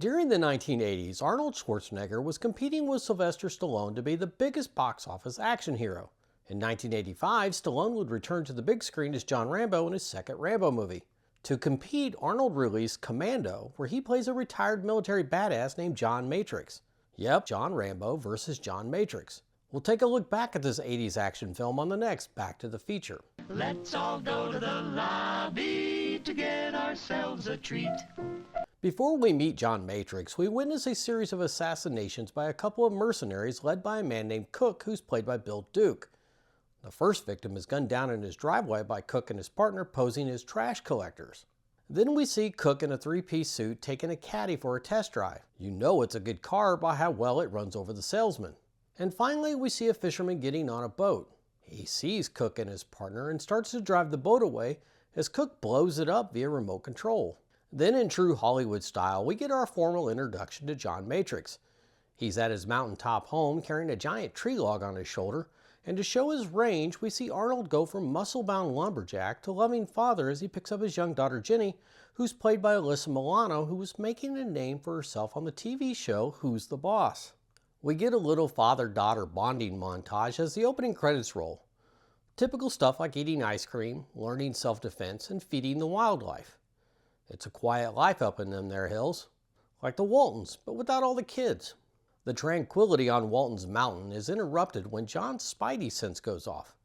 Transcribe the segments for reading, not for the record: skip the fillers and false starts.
During the 1980s, Arnold Schwarzenegger was competing with Sylvester Stallone to be the biggest box office action hero. In 1985, Stallone would return to the big screen as John Rambo in his second Rambo movie. To compete, Arnold released Commando, where he plays a retired military badass named John Matrix. Yep, John Rambo versus John Matrix. We'll take a look back at this 80s action film on the next Back to the Feature. Let's all go to the lobby to get ourselves a treat. Before we meet John Matrix, we witness a series of assassinations by a couple of mercenaries led by a man named Cooke, who's played by Bill Duke. The first victim is gunned down in his driveway by Cooke and his partner posing as trash collectors. Then we see Cooke in a three-piece suit taking a caddy for a test drive. You know it's a good car by how well it runs over the salesman. And finally, we see a fisherman getting on a boat. He sees Cooke and his partner and starts to drive the boat away as Cooke blows it up via remote control. Then in true Hollywood style, we get our formal introduction to John Matrix. He's at his mountaintop home carrying a giant tree log on his shoulder, and to show his range, we see Arnold go from muscle-bound lumberjack to loving father as he picks up his young daughter Jenny, who's played by Alyssa Milano, who was making a name for herself on the TV show Who's the Boss. We get a little father-daughter bonding montage as the opening credits roll. Typical stuff like eating ice cream, learning self-defense, and feeding the wildlife. It's a quiet life up in them there hills, like the Waltons, but without all the kids. The tranquility on Walton's Mountain is interrupted when John's spidey sense goes off.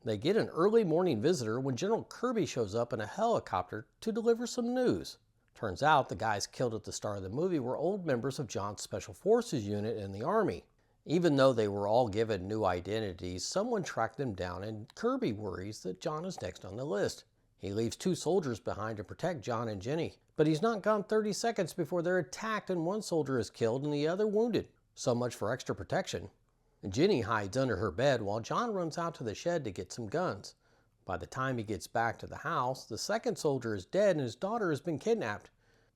They get an early morning visitor when General Kirby shows up in a helicopter to deliver some news. Turns out the guys killed at the start of the movie were old members of John's Special Forces unit in the Army. Even though they were all given new identities, someone tracked them down and Kirby worries that John is next on the list. He leaves 2 soldiers behind to protect John and Jenny, but he's not gone 30 seconds before they're attacked and one soldier is killed and the other wounded. So much for extra protection. Jenny hides under her bed while John runs out to the shed to get some guns. By the time he gets back to the house, the second soldier is dead and his daughter has been kidnapped.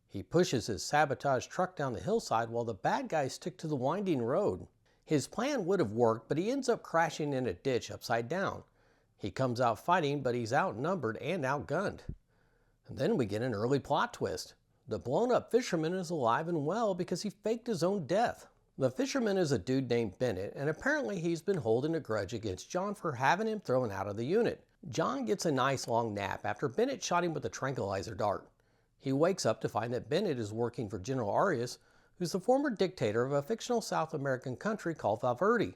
He pushes his sabotage truck down the hillside while the bad guys stick to the winding road. His plan would have worked, but he ends up crashing in a ditch upside down. He comes out fighting, but he's outnumbered and outgunned. And then we get an early plot twist. The blown-up fisherman is alive and well because he faked his own death. The fisherman is a dude named Bennett, and apparently he's been holding a grudge against John for having him thrown out of the unit. John gets a nice long nap after Bennett shot him with a tranquilizer dart. He wakes up to find that Bennett is working for General Arius, who's the former dictator of a fictional South American country called Valverde.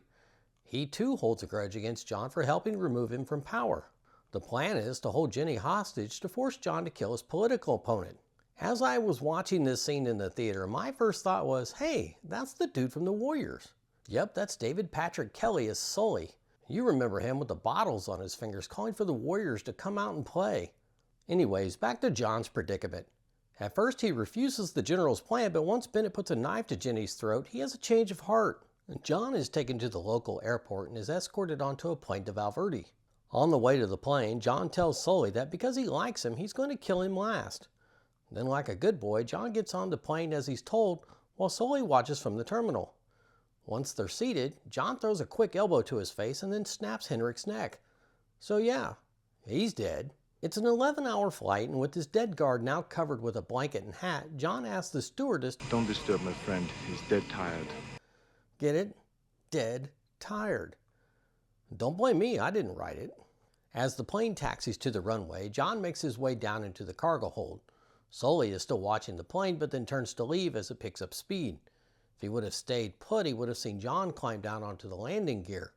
He too holds a grudge against John for helping remove him from power. The plan is to hold Jenny hostage to force John to kill his political opponent. As I was watching this scene in the theater, my first thought was, hey, that's the dude from the Warriors. Yep, that's David Patrick Kelly as Sully. You remember him with the bottles on his fingers calling for the Warriors to come out and play. Anyways, back to John's predicament. At first he refuses the general's plan, but once Bennett puts a knife to Jenny's throat, he has a change of heart. John is taken to the local airport and is escorted onto a plane to Valverde. On the way to the plane, John tells Sully that because he likes him, he's going to kill him last. Then like a good boy, John gets on the plane as he's told, while Sully watches from the terminal. Once they're seated, John throws a quick elbow to his face and then snaps Henrik's neck. So yeah, he's dead. It's an 11-hour flight, and with his dead guard now covered with a blanket and hat, John asks the stewardess, "Don't disturb my friend, he's dead tired." Get it? Dead tired. Don't blame me, I didn't write it. As the plane taxis to the runway, John makes his way down into the cargo hold. Sully is still watching the plane, but then turns to leave as it picks up speed. If he would have stayed put, he would have seen John climb down onto the landing gear.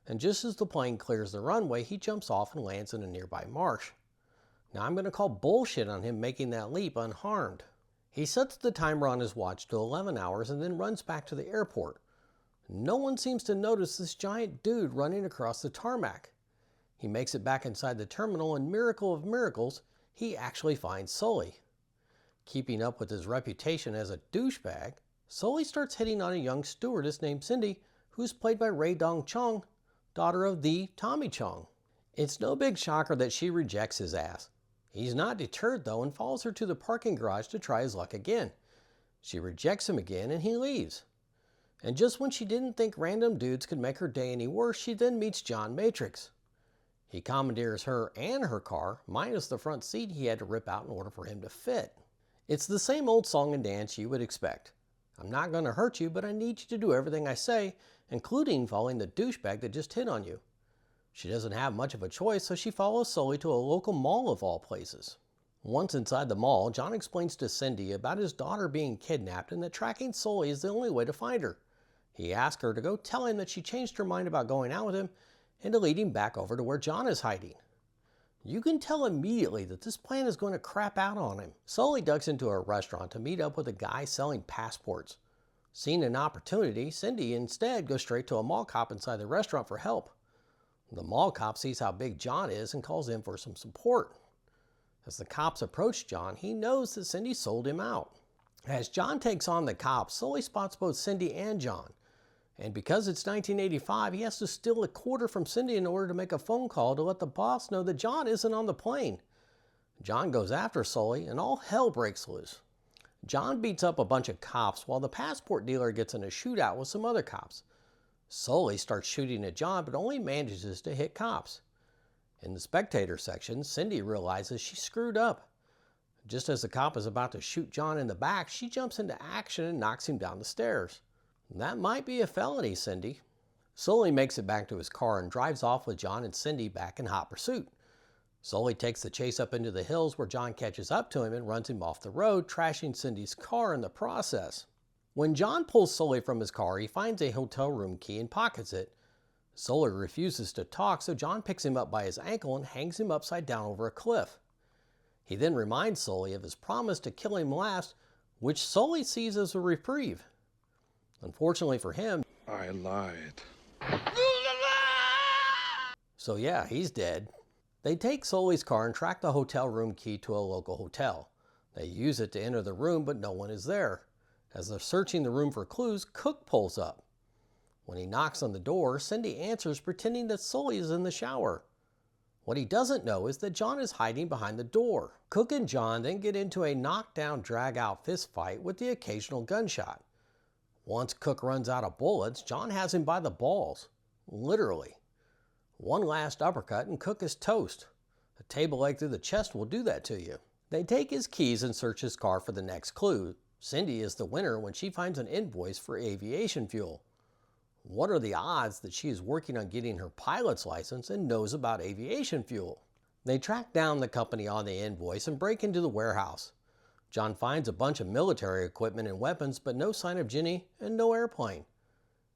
And just as the plane clears the runway, he jumps off and lands in a nearby marsh. Now I'm going to call bullshit on him making that leap unharmed. He sets the timer on his watch to 11 hours and then runs back to the airport. No one seems to notice this giant dude running across the tarmac. He makes it back inside the terminal and miracle of miracles, he actually finds Sully. Keeping up with his reputation as a douchebag, Sully starts hitting on a young stewardess named Cindy, who's played by Rae Dawn Chong, daughter of the Tommy Chong. It's no big shocker that she rejects his ass. He's not deterred though and follows her to the parking garage to try his luck again. She rejects him again and he leaves. And just when she didn't think random dudes could make her day any worse, she then meets John Matrix. He commandeers her and her car, minus the front seat he had to rip out in order for him to fit. It's the same old song and dance you would expect. I'm not going to hurt you, but I need you to do everything I say, including following the douchebag that just hit on you. She doesn't have much of a choice, so she follows Sully to a local mall of all places. Once inside the mall, John explains to Cindy about his daughter being kidnapped and that tracking Sully is the only way to find her. He asks her to go tell him that she changed her mind about going out with him and to lead him back over to where John is hiding. You can tell immediately that this plan is going to crap out on him. Sully ducks into a restaurant to meet up with a guy selling passports. Seeing an opportunity, Cindy instead goes straight to a mall cop inside the restaurant for help. The mall cop sees how big John is and calls in for some support. As the cops approach John, he knows that Cindy sold him out. As John takes on the cops, Sully spots both Cindy and John. And because it's 1985, he has to steal a quarter from Cindy in order to make a phone call to let the boss know that John isn't on the plane. John goes after Sully and all hell breaks loose. John beats up a bunch of cops while the passport dealer gets in a shootout with some other cops. Sully starts shooting at John but only manages to hit cops. In the spectator section, Cindy realizes she screwed up. Just as the cop is about to shoot John in the back, she jumps into action and knocks him down the stairs. That might be a felony, Cindy. Sully makes it back to his car and drives off with John and Cindy back in hot pursuit. Sully takes the chase up into the hills where John catches up to him and runs him off the road, trashing Cindy's car in the process. When John pulls Sully from his car, he finds a hotel room key and pockets it. Sully refuses to talk, so John picks him up by his ankle and hangs him upside down over a cliff. He then reminds Sully of his promise to kill him last, which Sully sees as a reprieve. Unfortunately for him, I lied. So yeah, he's dead. They take Sully's car and track the hotel room key to a local hotel. They use it to enter the room, but no one is there. As they're searching the room for clues, Cooke pulls up. When he knocks on the door, Cindy answers, pretending that Sully is in the shower. What he doesn't know is that John is hiding behind the door. Cooke and John then get into a knockdown, drag-out fist fight with the occasional gunshot. Once Cooke runs out of bullets, John has him by the balls. Literally. One last uppercut and Cooke is toast. A table leg through the chest will do that to you. They take his keys and search his car for the next clue. Cindy is the winner when she finds an invoice for aviation fuel. What are the odds that she is working on getting her pilot's license and knows about aviation fuel? They track down the company on the invoice and break into the warehouse. John finds a bunch of military equipment and weapons, but no sign of Ginny and no airplane.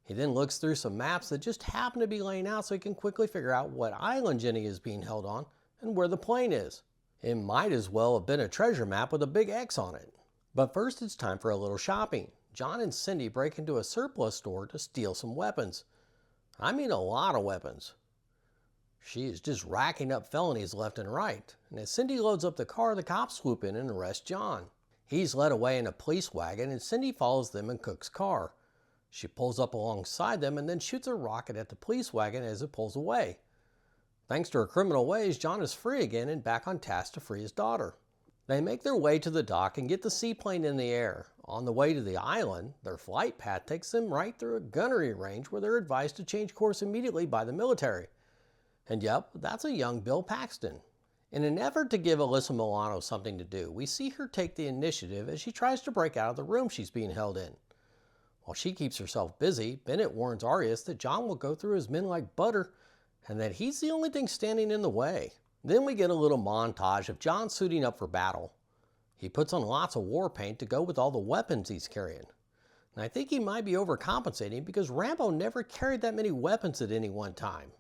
He then looks through some maps that just happen to be laying out so he can quickly figure out what island Ginny is being held on and where the plane is. It might as well have been a treasure map with a big X on it. But first it's time for a little shopping. John and Cindy break into a surplus store to steal some weapons. I mean a lot of weapons. She is just racking up felonies left and right. And as Cindy loads up the car, the cops swoop in and arrest John. He's led away in a police wagon and Cindy follows them in Cooke's car. She pulls up alongside them and then shoots a rocket at the police wagon as it pulls away. Thanks to her criminal ways, John is free again and back on task to free his daughter. They make their way to the dock and get the seaplane in the air. On the way to the island, their flight path takes them right through a gunnery range where they're advised to change course immediately by the military. And yep, that's a young Bill Paxton. In an effort to give Alyssa Milano something to do, we see her take the initiative as she tries to break out of the room she's being held in. While she keeps herself busy, Bennett warns Arius that John will go through his men like butter and that he's the only thing standing in the way. Then we get a little montage of John suiting up for battle. He puts on lots of war paint to go with all the weapons he's carrying. And I think he might be overcompensating because Rambo never carried that many weapons at any one time.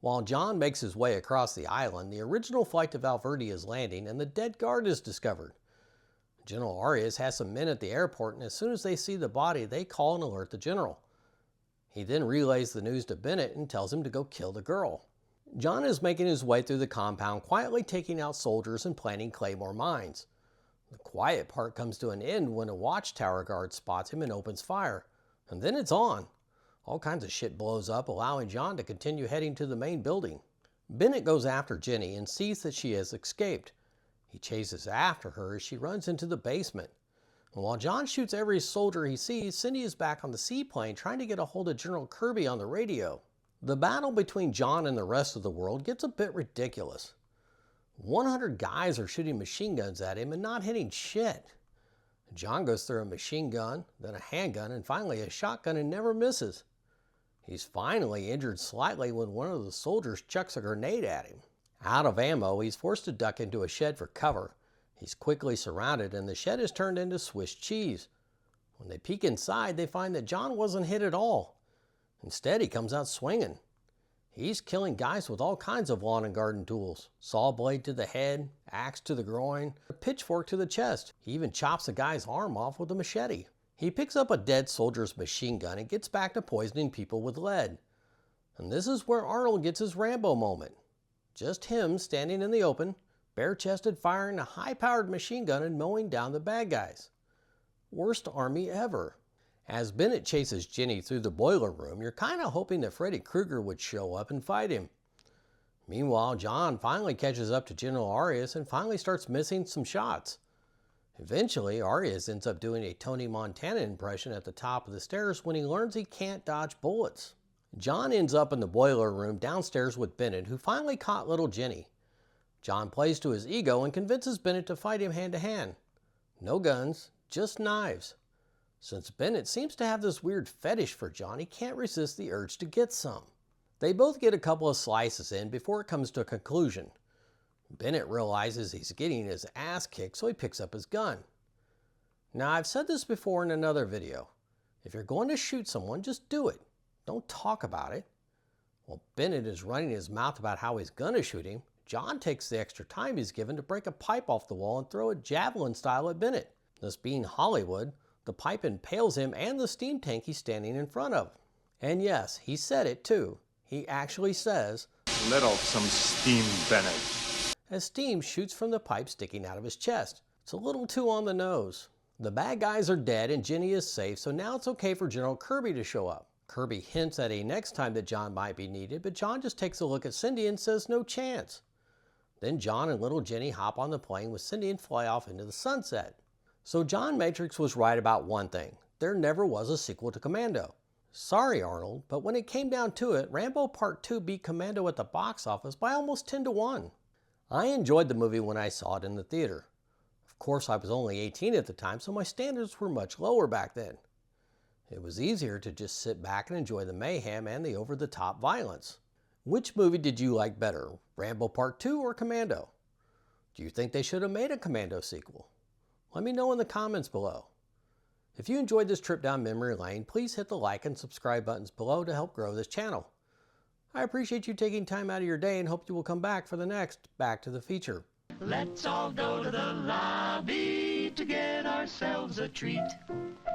While John makes his way across the island, the original flight to Valverde is landing and the dead guard is discovered. General Arius has some men at the airport, and as soon as they see the body, they call and alert the general. He then relays the news to Bennett and tells him to go kill the girl. John is making his way through the compound, quietly taking out soldiers and planting claymore mines. The quiet part comes to an end when a watchtower guard spots him and opens fire. And then it's on. All kinds of shit blows up, allowing John to continue heading to the main building. Bennett goes after Ginny and sees that she has escaped. He chases after her as she runs into the basement. And while John shoots every soldier he sees, Cindy is back on the seaplane trying to get a hold of General Kirby on the radio. The battle between John and the rest of the world gets a bit ridiculous. 100 guys are shooting machine guns at him and not hitting shit. John goes through a machine gun, then a handgun, and finally a shotgun and never misses. He's finally injured slightly when one of the soldiers chucks a grenade at him. Out of ammo, he's forced to duck into a shed for cover. He's quickly surrounded and the shed is turned into Swiss cheese. When they peek inside, they find that John wasn't hit at all. Instead, he comes out swinging. He's killing guys with all kinds of lawn and garden tools. Saw blade to the head, axe to the groin, a pitchfork to the chest. He even chops a guy's arm off with a machete. He picks up a dead soldier's machine gun and gets back to poisoning people with lead. And this is where Arnold gets his Rambo moment. Just him standing in the open, bare-chested, firing a high-powered machine gun and mowing down the bad guys. Worst army ever. As Bennett chases Jenny through the boiler room, you're kind of hoping that Freddy Krueger would show up and fight him. Meanwhile, John finally catches up to General Arius and finally starts missing some shots. Eventually, Arius ends up doing a Tony Montana impression at the top of the stairs when he learns he can't dodge bullets. John ends up in the boiler room downstairs with Bennett, who finally caught little Jenny. John plays to his ego and convinces Bennett to fight him hand to hand. No guns, just knives. Since Bennett seems to have this weird fetish for John, he can't resist the urge to get some. They both get a couple of slices in before it comes to a conclusion. Bennett realizes he's getting his ass kicked, so he picks up his gun. Now, I've said this before in another video. If you're going to shoot someone, just do it. Don't talk about it. While Bennett is running his mouth about how he's going to shoot him, John takes the extra time he's given to break a pipe off the wall and throw it javelin style at Bennett. This being Hollywood, the pipe impales him and the steam tank he's standing in front of. And yes, he said it too. He actually says, Let off some steam, Bennett. As steam shoots from the pipe sticking out of his chest. It's a little too on the nose. The bad guys are dead and Jenny is safe, so now it's okay for General Kirby to show up. Kirby hints at a next time that John might be needed, but John just takes a look at Cindy and says no chance. Then John and little Jenny hop on the plane with Cindy and fly off into the sunset. So John Matrix was right about one thing. There never was a sequel to Commando. Sorry, Arnold, but when it came down to it, Rambo Part 2 beat Commando at the box office by almost 10-1. I enjoyed the movie when I saw it in the theater. Of course, I was only 18 at the time, so my standards were much lower back then. It was easier to just sit back and enjoy the mayhem and the over-the-top violence. Which movie did you like better, Rambo Part 2 or Commando? Do you think they should have made a Commando sequel? Let me know in the comments below. If you enjoyed this trip down memory lane, please hit the like and subscribe buttons below to help grow this channel. I appreciate you taking time out of your day and hope you will come back for the next Back to the Feature. Let's all go to the lobby to get ourselves a treat.